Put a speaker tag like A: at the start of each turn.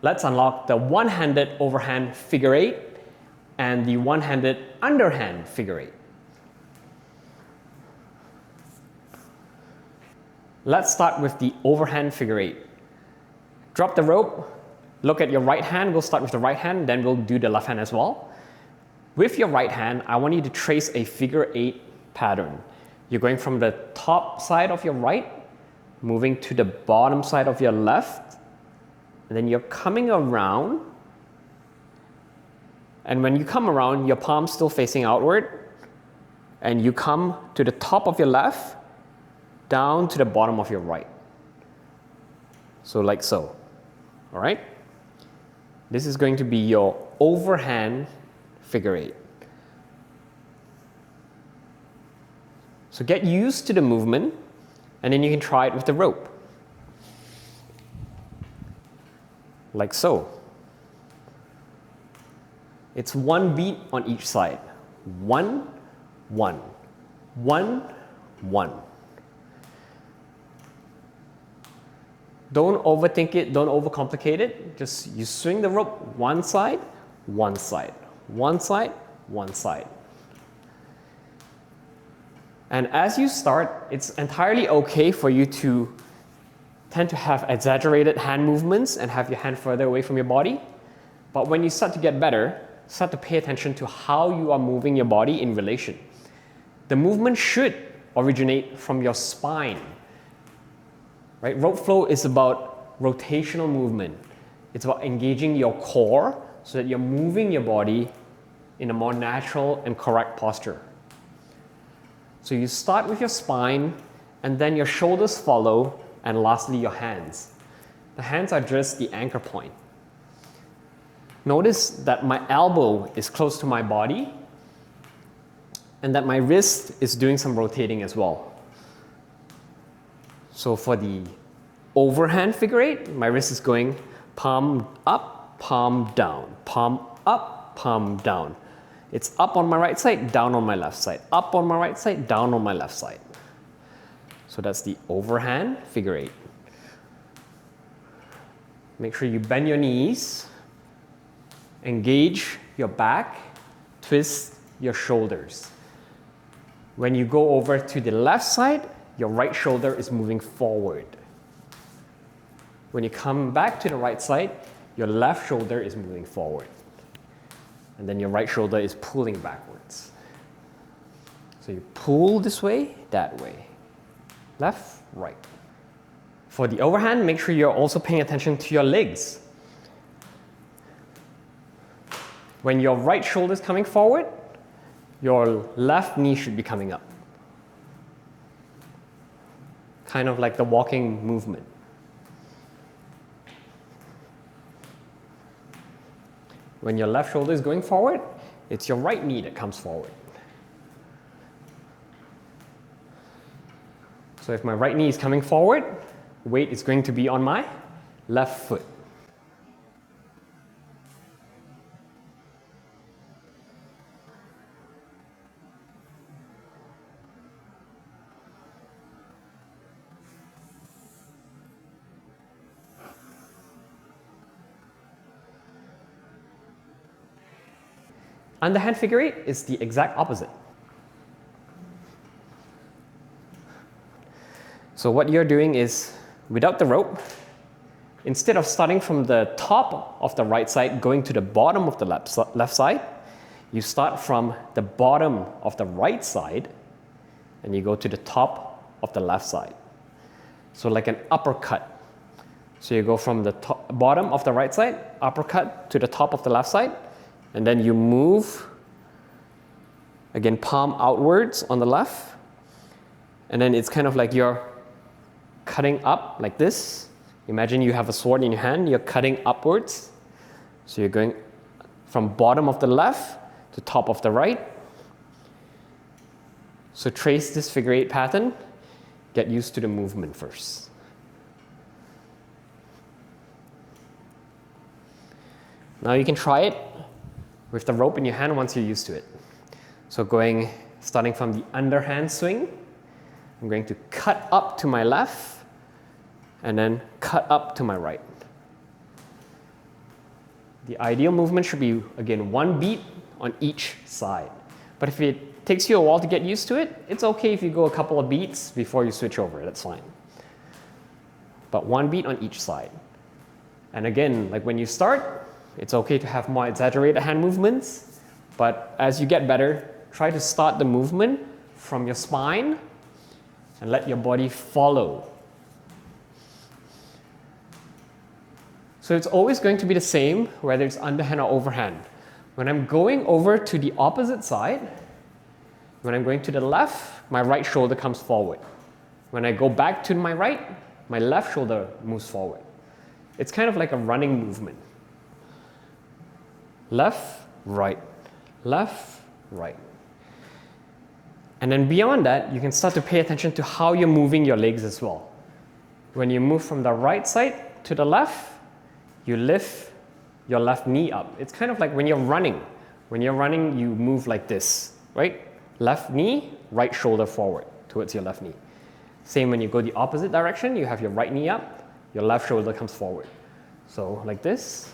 A: let's unlock the one-handed overhand figure-8 and the one-handed underhand figure-8. Let's start with the overhand figure-8. Drop the rope, look at your right hand. We'll start with the right hand, then we'll do the left hand as well. With your right hand, I want you to trace a figure-8 pattern. You're going from the top side of your right, moving to the bottom side of your left, and then you're coming around. And when you come around, your palm's still facing outward, and you come to the top of your left, down to the bottom of your right. So like so, all right? This is going to be your overhand figure-8. So get used to the movement, and then you can try it with the rope. Like so. It's one beat on each side. 1, 1, 1, 1. Don't overthink it, don't overcomplicate it. Just you swing the rope one side, one side, one side, one side. And as you start, it's entirely okay for you to tend to have exaggerated hand movements and have your hand further away from your body. But when you start to get better, start to pay attention to how you are moving your body in relation. The movement should originate from your spine. Right? Rope flow is about rotational movement. It's about engaging your core so that you're moving your body in a more natural and correct posture. So you start with your spine, and then your shoulders follow, and lastly your hands. The hands are just the anchor point. Notice that my elbow is close to my body, and that my wrist is doing some rotating as well. So for the overhand figure-8, my wrist is going palm up, palm down, palm up, palm down. It's up on my right side, down on my left side. Up on my right side, down on my left side. So that's the overhand figure-8. Make sure you bend your knees, engage your back, twist your shoulders. When you go over to the left side, your right shoulder is moving forward. When you come back to the right side, your left shoulder is moving forward. And then your right shoulder is pulling backwards. So you pull this way, that way. Left, right. For the overhand, make sure you're also paying attention to your legs. When your right shoulder is coming forward, your left knee should be coming up. Kind of like the walking movement. When your left shoulder is going forward, it's your right knee that comes forward. So if my right knee is coming forward, weight is going to be on my left foot. Underhand figure-8 is the exact opposite. So what you're doing is, without the rope, instead of starting from the top of the right side going to the bottom of the left side, you start from the bottom of the right side and you go to the top of the left side. So like an uppercut. So you go from the bottom of the right side, uppercut to the top of the left side, and then you move, again, palm outwards on the left. And then it's kind of like you're cutting up like this. Imagine you have a sword in your hand, you're cutting upwards. So you're going from bottom of the left to top of the right. So trace this figure-8 pattern, get used to the movement first. Now you can try it with the rope in your hand once you're used to it. So starting from the underhand swing, I'm going to cut up to my left and then cut up to my right. The ideal movement should be, again, 1 beat on each side. But if it takes you a while to get used to it, it's okay if you go a couple of beats before you switch over. That's fine. But 1 beat on each side. And again, like when you start, it's okay to have more exaggerated hand movements. But as you get better, try to start the movement from your spine and let your body follow. So it's always going to be the same, whether it's underhand or overhand. When I'm going over to the opposite side, when I'm going to the left, my right shoulder comes forward. When I go back to my right, my left shoulder moves forward. It's kind of like a running movement. Left, right, left, right. And then beyond that, you can start to pay attention to how you're moving your legs as well. When you move from the right side to the left, you lift your left knee up. It's kind of like when you're running. When you're running, you move like this, right? Left knee, right shoulder forward towards your left knee. Same when you go the opposite direction, you have your right knee up, your left shoulder comes forward. So like this,